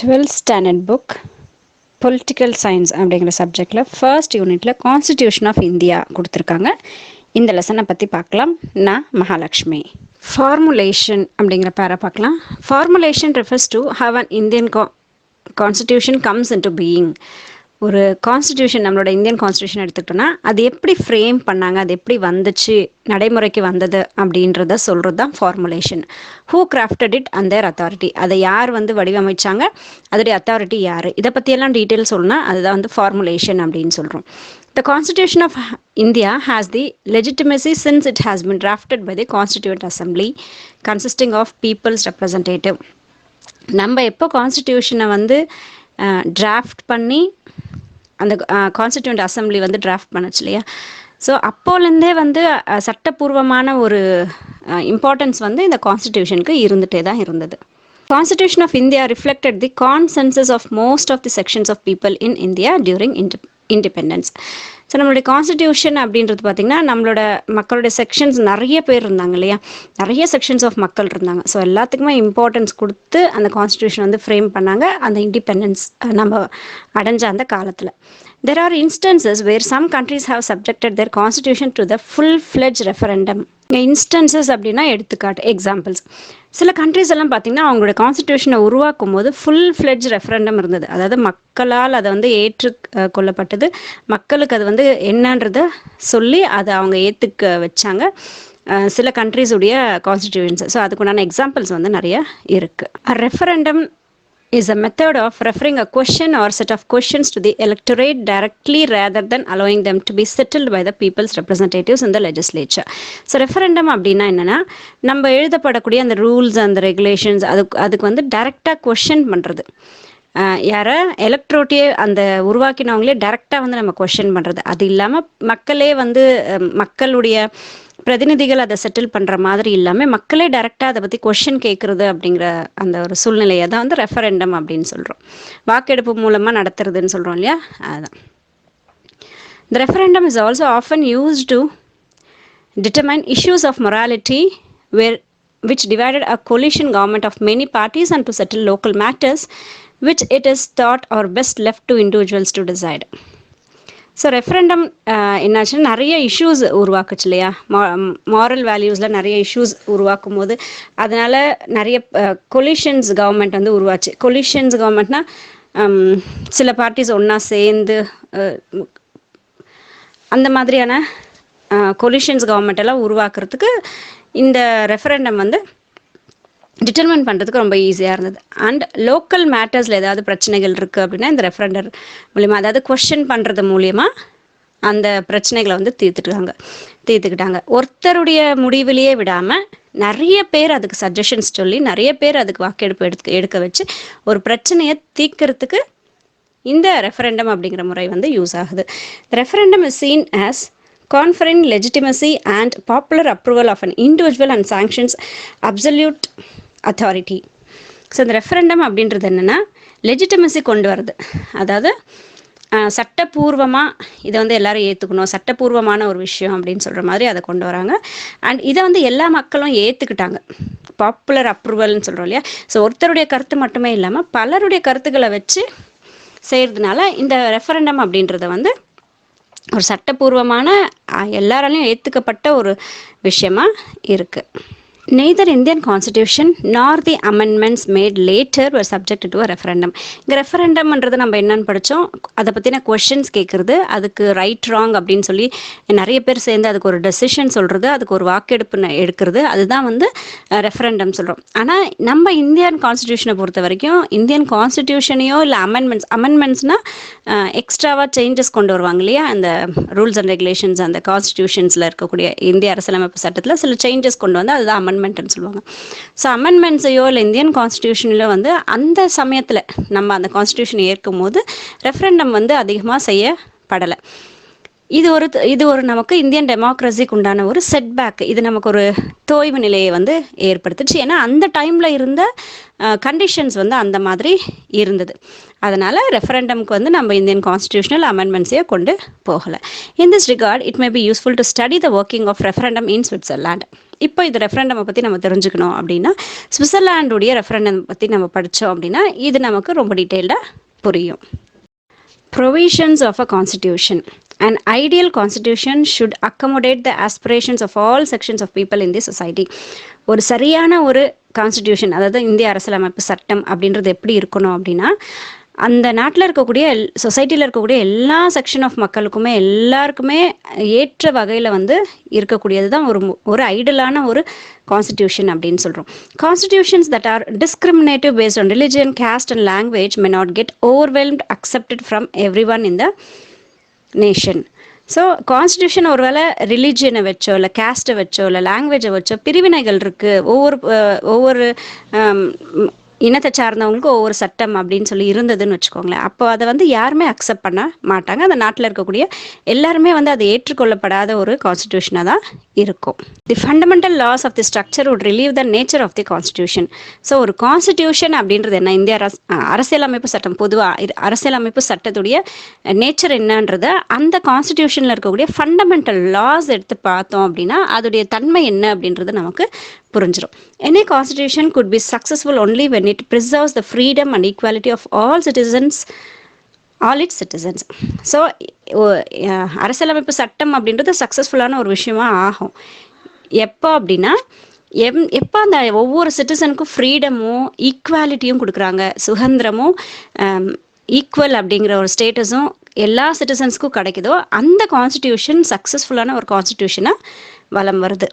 12th standard book political science அப்படிங்கிற சப்ஜெக்டில் first யூனிட்டில் கான்ஸ்டிடியூஷன் ஆஃப் இந்தியா கொடுத்துருக்காங்க. இந்த லெசனை பற்றி பார்க்கலாம். நான் மகாலட்சுமி. ஃபார்முலேஷன் அப்படிங்கிற பேரை பார்க்கலாம். Formulation refers to how an Indian constitution comes into being. ஒரு கான்ஸ்டிடியூஷன், நம்மளோட இந்தியன் கான்ஸ்டிடியூஷன் எடுத்துக்கிட்டோன்னா அது எப்படி ஃப்ரேம் பண்ணாங்க, அது எப்படி வந்துச்சு, நடைமுறைக்கு வந்தது அப்படின்றத சொல்கிறது தான் formulation. Who crafted it and their authority, அதை யார் வடிவமைச்சாங்க, அதோடைய அத்தாரிட்டி யார், இதை பற்றியெல்லாம் டீட்டெயில் சொல்லணும்னா அதுதான் ஃபார்முலேஷன் அப்படின்னு சொல்கிறோம். The Constitution of India has the legitimacy since it has been drafted by the Constituent Assembly consisting of people's representative. நம்ம எப்போ கான்ஸ்டிடியூஷனை டிராஃப்ட் பண்ணி அந்த கான்ஸ்டிடியூண்ட் அசம்பிளி டிராஃப்ட் பண்ணுச்சு இல்லையா, ஸோ அப்போலேருந்தே சட்டப்பூர்வமான ஒரு இம்பார்ட்டன்ஸ் இந்த கான்ஸ்டிடியூஷனுக்கு இருந்துகிட்டே தான் இருந்தது. Constitution of India reflected the consensus of most of the sections of people in India during independence. So நம்மளுடைய கான்ஸ்டிடியூஷன் அப்படின்றது பார்த்திங்கன்னா நம்மளோட மக்களுடைய செக்ஷன்ஸ் நிறைய பேர் இருந்தாங்க இல்லையா, நிறைய செக்ஷன்ஸ் ஆஃப் மக்கள் இருந்தாங்க. ஸோ எல்லாத்துக்குமே இம்பார்ட்டன்ஸ் கொடுத்து அந்த கான்ஸ்டிடியூஷன் ஃப்ரேம் பண்ணாங்க அந்த இண்டிபெண்டன்ஸ் நம்ம அடைஞ்ச அந்த காலத்தில். There are instances where some countries have subjected their constitution to the full-fledged referendum. Instances அப்படின்னா எடுத்துக்காட்டு, எக்ஸாம்பிள்ஸ். சில கண்ட்ரிஸ் எல்லாம் பார்த்தீங்கன்னா அவங்களோட கான்ஸ்டிடியூஷனை உருவாக்கும் போது ஃபுல்-ஃப்ளெட்ஜ் ரெஃபரண்டம் இருந்தது. அதாவது மக்களால் அதை ஏற்று கொள்ளப்பட்டது, மக்களுக்கு அது என்னன்றதை சொல்லி அதை அவங்க ஏற்றுக்க வச்சாங்க சில கண்ட்ரிஸுடைய கான்ஸ்டிடியூஷன்ஸ். ஸோ அதுக்குண்டான எக்ஸாம்பிள்ஸ் நிறைய இருக்குது. Referendum is a method of referring a question or set of questions to the electorate directly rather than allowing them to be settled by the people's representatives in the legislature. So referendum அப்படின்னா என்னென்னா, நம்ம எழுதப்படக்கூடிய அந்த rules அந்த regulations அதுக்கு டைரெக்டாக question பண்ணுறது. யாரை எலக்ட்ரோட்டியே அந்த உருவாக்கினவங்களே டைரெக்டாக நம்ம கொஷின் பண்ணுறது. அது இல்லாமல் மக்களே மக்களுடைய பிரதிநிதிகள் அதை செட்டில் பண்ணுற மாதிரி இல்லாமல் மக்களே டைரெக்டாக அதை பற்றி கொஷின் கேட்குறது அப்படிங்கிற அந்த ஒரு சூழ்நிலையை தான் ரெஃபரெண்டம் அப்படின்னு சொல்கிறோம். வாக்கெடுப்பு மூலமாக நடத்துறதுன்னு சொல்கிறோம் இல்லையா, அதுதான். The referendum is also often used to determine issues of morality which divided a coalition government of many parties and to settle local matters which it is thought are best left to individuals to decide. So referendum என்னாச்சுன்னா நிறைய issues உருவாக்குச்சு இல்லையா, moral வேல்யூஸில் நிறைய issues உருவாக்கும் போது அதனால் நிறைய collisions government உருவாச்சு. Collisions கவர்மெண்ட்னா சில பார்ட்டிஸ் ஒன்றா சேர்ந்து அந்த மாதிரியான கொலிஷன்ஸ் கவர்மெண்ட் எல்லாம் உருவாக்குறதுக்கு இந்த ரெஃபரண்டம் டிட்டர்மைன் பண்ணுறதுக்கு ரொம்ப ஈஸியாக இருந்தது. அண்ட் லோக்கல் மேட்டர்ஸில் ஏதாவது பிரச்சனைகள் இருக்குது அப்படின்னா இந்த ரெஃபரண்டர் மூலிமா, அதாவது கொஸ்டின் பண்ணுறது மூலிமா அந்த பிரச்சனைகளை தீர்த்துக்கிட்டாங்க. ஒருத்தருடைய முடிவிலேயே விடாமல் நிறைய பேர் அதுக்கு சஜஷன்ஸ் சொல்லி நிறைய பேர் அதுக்கு வாக்கெடுப்பு எடுக்க வச்சு ஒரு பிரச்சனையை தீர்க்கறதுக்கு இந்த ரெஃபரண்டம் அப்படிங்கிற முறை யூஸ் ஆகுது. Referendum is scene as conferring legitimacy and popular approval of an individual and sanctions absolute authority. So இந்த ரெஃபரண்டம் அப்படின்றது என்னென்னா லெஜிட்டிமசி கொண்டு வருது. அதாவது சட்டப்பூர்வமாக இதை எல்லாரும் ஏற்றுக்கணும், சட்டப்பூர்வமான ஒரு விஷயம் அப்படின்னு சொல்கிற மாதிரி அதை கொண்டு வராங்க. அண்ட் இதை எல்லா மக்களும் ஏற்றுக்கிட்டாங்க. பாப்புலர் அப்ரூவல்னு சொல்கிறோம் இல்லையா, ஸோ ஒருத்தருடைய கருத்து மட்டுமே இல்லாமல் பலருடைய கருத்துக்களை வச்சு செய்கிறதுனால இந்த ரெஃபரண்டம் அப்படின்றத ஒரு சட்டப்பூர்வமான எல்லாராலையும் ஏற்றுக்கப்பட்ட ஒரு விஷயமா இருக்குது. Neither Indian Constitution nor the amendments made later were subjected to a referendum. இந்த ரெஃபரண்டம்ன்றது நம்ம என்னன்னு படித்தோம், அதை பற்றின கொஷின்ஸ் கேட்குறது, அதுக்கு ரைட் ராங் அப்படின்னு சொல்லி நிறைய பேர் சேர்ந்து அதுக்கு ஒரு டெசிஷன் சொல்கிறது, அதுக்கு ஒரு வாக்கெடுப்பு எடுக்கிறது, அதுதான் ரெஃபரண்டம் சொல்கிறோம். ஆனால் நம்ம இந்தியன் கான்ஸ்டிடியூஷனை பொறுத்த வரைக்கும் இந்தியன் கான்ஸ்டிடியூஷனையோ இல்லை அமெண்ட்மெண்ட்ஸ்னால் எக்ஸ்ட்ராவாக சேஞ்சஸ் கொண்டு வருவாங்க இல்லையா, அந்த ரூல்ஸ் அண்ட் ரெகுலேஷன்ஸ் அந்த கான்ஸ்டிடியூஷன்ஸில் இருக்கக்கூடிய இந்திய அரசியலமைப்பு சட்டத்தில் சில சேஞ்சஸ் கொண்டு வந்து அதுதான் அமெண்ட்மெண்ட்னு சொல்லுவாங்க. ஸோ அமெண்ட்மெண்ட்ஸையோ இல்லை இந்தியன் கான்ஸ்டிடியூஷனில் அந்த சமயத்தில் நம்ம அந்த கான்ஸ்டிடியூஷனை ஏற்கும் போது ரெஃபரண்டம் அதிகமாக செய்யப்படலை. இது ஒரு நமக்கு இந்தியன் டெமோக்ரஸிக்கு உண்டான ஒரு செட்பேக். இது நமக்கு ஒரு தோய்வு நிலையை ஏற்படுத்துச்சு. ஏன்னா அந்த டைமில் இருந்த கண்டிஷன்ஸ் அந்த மாதிரி இருந்தது. அதனால் ரெஃபரண்டம்க்கு நம்ம இந்தியன் கான்ஸ்டிடியூஷனல் அமெண்ட்மெண்ட்ஸையே கொண்டு போகலை. In this regard it may be useful to study the working of referendum in Switzerland. இப்போ இது ரெஃபரண்டமை பற்றி நம்ம தெரிஞ்சுக்கணும் அப்படின்னா சுவிட்சர்லாண்டுடைய ரெஃபரண்டம் பற்றி நம்ம படித்தோம் அப்படின்னா இது நமக்கு ரொம்ப டீட்டெயில்டாக புரியும். Provisions of a constitution. An ideal constitution should accommodate the aspirations of all sections of people in the society. ஒரு சரியான ஒரு கான்ஸ்டிடியூஷன், அதாவது இந்திய அரசியலமைப்பு சட்டம் அப்படின்றது எப்படி இருக்கணும் அப்படின்னா, அந்த நாட்டில் இருக்கக்கூடிய சொசைட்டியில் இருக்கக்கூடிய எல்லா செக்ஷன் ஆஃப் மக்களுக்குமே எல்லாருக்குமே ஏற்ற வகையில் வந்து இருக்கக்கூடியது தான் ஒரு ஐடலான ஒரு கான்ஸ்டிடியூஷன் அப்படின்னு சொல்கிறோம். Constitutions that R discriminative based on religion, caste and language may not get overwhelmed accepted from everyone in the nation. So constitution ஒருவேளை ரிலிஜியனை வச்சோ இல்லை கேஸ்ட்டை வச்சோ இல்லை லாங்குவேஜை வச்சோ பிரிவினைகள் இருக்குது. ஒவ்வொரு இனத்தை சார்ந்தவங்களுக்கு ஒவ்வொரு சட்டம் அப்படின்னு சொல்லி இருந்ததுன்னு வச்சுக்கோங்களேன். அப்போ அதை வந்து யாருமே அக்செப்ட் பண்ண மாட்டாங்க. அந்த நாட்டில் இருக்கக்கூடிய எல்லாருமே வந்து அதை ஏற்றுக்கொள்ளப்படாத ஒரு கான்ஸ்டிடியூஷனாக தான் இருக்கும். The fundamental laws of the structure would reveal the nature of the constitution. So ஒரு கான்ஸ்டிடியூஷன் அப்படின்றது என்ன, இந்திய அரசியலமைப்பு சட்டம், பொதுவாக அரசியலமைப்பு சட்டத்துடைய நேச்சர் என்னன்றத அந்த கான்ஸ்டிடியூஷனில் இருக்கக்கூடிய ஃபண்டமெண்டல் லாஸ் எடுத்து பார்த்தோம் அப்படின்னா அதோடைய தன்மை என்ன அப்படின்றது நமக்கு புரிஞ்சிடும். Any constitution could be successful only when it preserves the freedom and equality of all its citizens. So அரசியலமைப்பு சட்டம் அப்படின்றது சக்ஸஸ்ஃபுல்லான ஒரு விஷயமா ஆகும் எப்போ அப்படின்னா எப்போ அந்த ஒவ்வொரு சிட்டிசனுக்கும் ஃப்ரீடமும் ஈக்குவாலிட்டியும் கொடுக்குறாங்க, சுதந்திரமும் ஈக்குவல் அப்படிங்கிற ஒரு ஸ்டேட்டஸும் எல்லா சிட்டிசன்ஸ்க்கும் கிடைக்குதோ அந்த கான்ஸ்டிடியூஷன் சக்ஸஸ்ஃபுல்லான ஒரு கான்ஸ்டிடியூஷனாக வலம் வருது.